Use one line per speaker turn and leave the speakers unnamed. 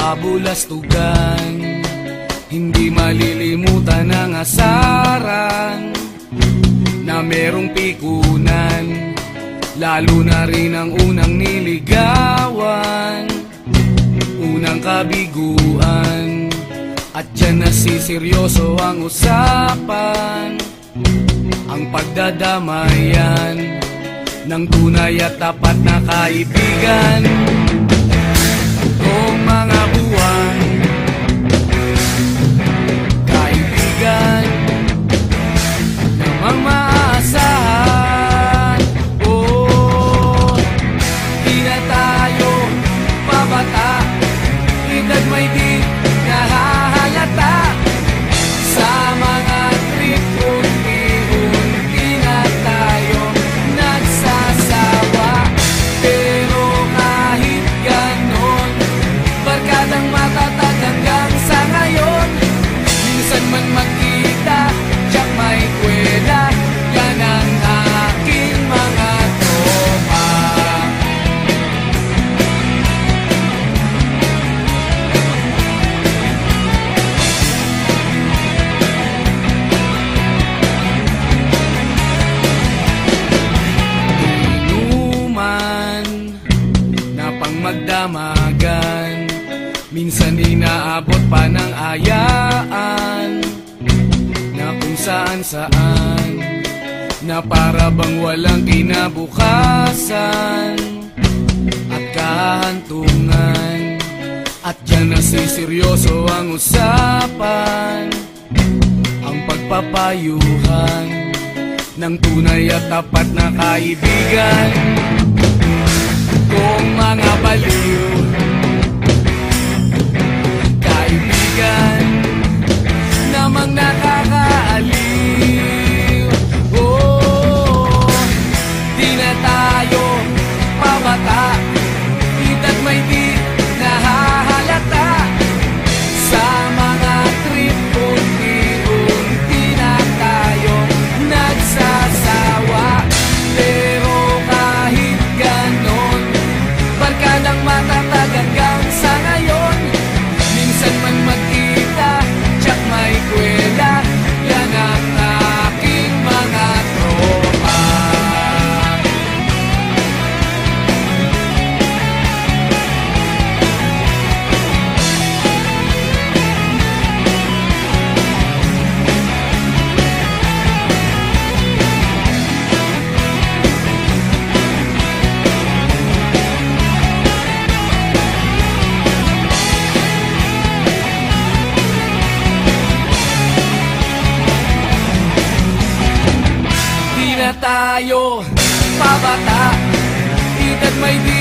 kabulastugan. Hindi malilimutan ang asaran na merong pikunan, lalo na rin ang unang niligawan, unang kabiguan. At dyan nasiseryoso ang usapan, ang pagdadamayan ng tunay at tapat na kaibigan. Kung mga buwan, kaibigan namang maaasahan. Oh, di na tayo pabata, edad may di nahahalata. Sa mga trip, unti-unti na tayo nagsasawa. Pero kahit ganon, barkadang matatag hanggang sa ngayon. Minsan man magkita, tiyak may kwela, yan ang aking mga tropa. Inuman na pang magdamagan, minsan inaabot pa ng ayaan, na kung saan-saan, na para bang walang kinabukasan at kahantungan. At dyan nasiseryoso ang usapan, ang pagpapayuhan ng tunay at tapat na kaibigan. Kung mga baliw, kaibigan namang nakakaaliw. Oh, di na tayo pabata, edad may di nahahalata. Sa mga trip, unti-unti na tayo nagsasawa. Pero kahit ganon, barkadang matatag hanggang sa ngayon. Minsan man magkita, tiyak may kwela, yan ang aking mga tropa. Di na tayo pabata, edad may di